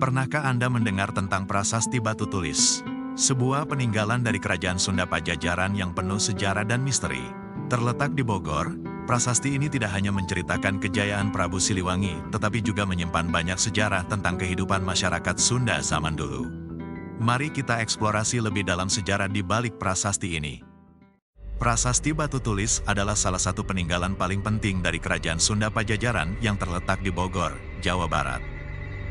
Pernahkah Anda mendengar tentang prasasti batu tulis? Sebuah peninggalan dari kerajaan Sunda Pajajaran yang penuh sejarah dan misteri. Terletak di Bogor, prasasti ini tidak hanya menceritakan kejayaan Prabu Siliwangi, tetapi juga menyimpan banyak sejarah tentang kehidupan masyarakat Sunda zaman dulu. Mari kita eksplorasi lebih dalam sejarah di balik prasasti ini. Prasasti batu tulis adalah salah satu peninggalan paling penting dari kerajaan Sunda Pajajaran yang terletak di Bogor, Jawa Barat.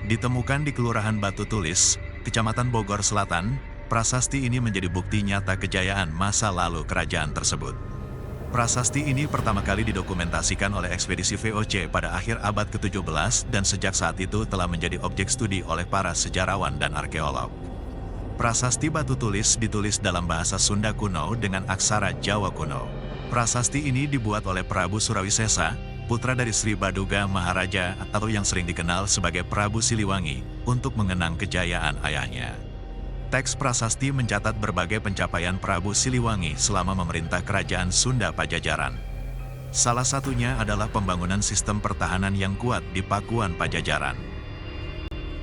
Ditemukan di Kelurahan Batu Tulis, Kecamatan Bogor Selatan, prasasti ini menjadi bukti nyata kejayaan masa lalu kerajaan tersebut. Prasasti ini pertama kali didokumentasikan oleh ekspedisi VOC pada akhir abad ke-17 dan sejak saat itu telah menjadi objek studi oleh para sejarawan dan arkeolog. Prasasti batu tulis ditulis dalam bahasa Sunda kuno dengan aksara Jawa kuno. Prasasti ini dibuat oleh Prabu Surawisesa, putra dari Sri Baduga Maharaja atau yang sering dikenal sebagai Prabu Siliwangi, untuk mengenang kejayaan ayahnya. Teks prasasti mencatat berbagai pencapaian Prabu Siliwangi selama memerintah kerajaan Sunda Pajajaran. Salah satunya adalah pembangunan sistem pertahanan yang kuat di Pakuan Pajajaran.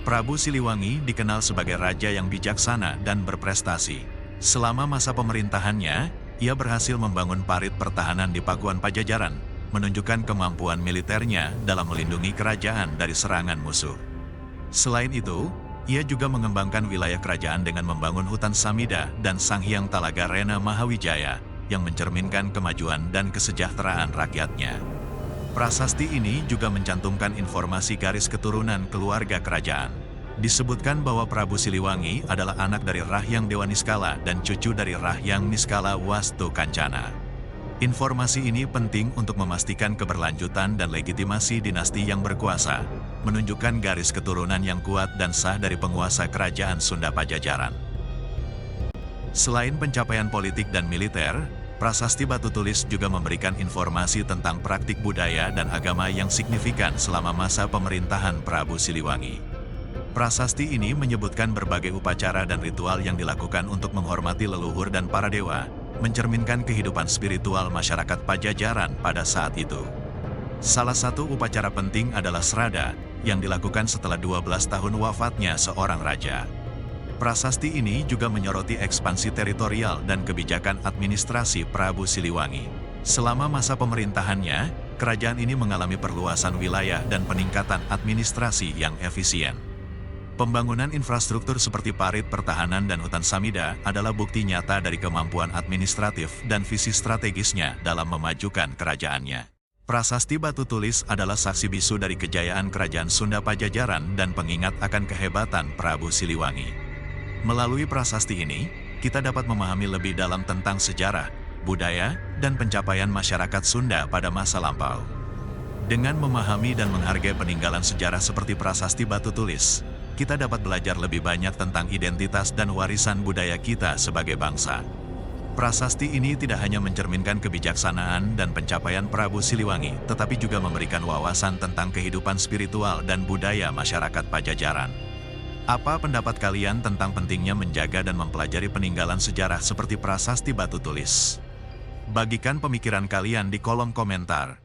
Prabu Siliwangi dikenal sebagai raja yang bijaksana dan berprestasi. Selama masa pemerintahannya, ia berhasil membangun parit pertahanan di Pakuan Pajajaran, menunjukkan kemampuan militernya dalam melindungi kerajaan dari serangan musuh. Selain itu, ia juga mengembangkan wilayah kerajaan dengan membangun hutan Samida dan Sanghyang Talaga Rena Mahawijaya, yang mencerminkan kemajuan dan kesejahteraan rakyatnya. Prasasti ini juga mencantumkan informasi garis keturunan keluarga kerajaan. Disebutkan bahwa Prabu Siliwangi adalah anak dari Rahyang Dewa Niskala dan cucu dari Rahyang Niskala Wastu Kancana. Informasi ini penting untuk memastikan keberlanjutan dan legitimasi dinasti yang berkuasa, menunjukkan garis keturunan yang kuat dan sah dari penguasa kerajaan Sunda Pajajaran. Selain pencapaian politik dan militer, prasasti batu tulis juga memberikan informasi tentang praktik budaya dan agama yang signifikan selama masa pemerintahan Prabu Siliwangi. Prasasti ini menyebutkan berbagai upacara dan ritual yang dilakukan untuk menghormati leluhur dan para dewa, mencerminkan kehidupan spiritual masyarakat Pajajaran pada saat itu. Salah satu upacara penting adalah Srada, yang dilakukan setelah 12 tahun wafatnya seorang raja. Prasasti ini juga menyoroti ekspansi teritorial dan kebijakan administrasi Prabu Siliwangi. Selama masa pemerintahannya, kerajaan ini mengalami perluasan wilayah dan peningkatan administrasi yang efisien. Pembangunan infrastruktur seperti parit pertahanan dan hutan Samida adalah bukti nyata dari kemampuan administratif dan visi strategisnya dalam memajukan kerajaannya. Prasasti batu tulis adalah saksi bisu dari kejayaan kerajaan Sunda Pajajaran dan pengingat akan kehebatan Prabu Siliwangi. Melalui prasasti ini, kita dapat memahami lebih dalam tentang sejarah, budaya, dan pencapaian masyarakat Sunda pada masa lampau. Dengan memahami dan menghargai peninggalan sejarah seperti prasasti batu tulis, kita dapat belajar lebih banyak tentang identitas dan warisan budaya kita sebagai bangsa. Prasasti ini tidak hanya mencerminkan kebijaksanaan dan pencapaian Prabu Siliwangi, tetapi juga memberikan wawasan tentang kehidupan spiritual dan budaya masyarakat Pajajaran. Apa pendapat kalian tentang pentingnya menjaga dan mempelajari peninggalan sejarah seperti prasasti batu tulis? Bagikan pemikiran kalian di kolom komentar.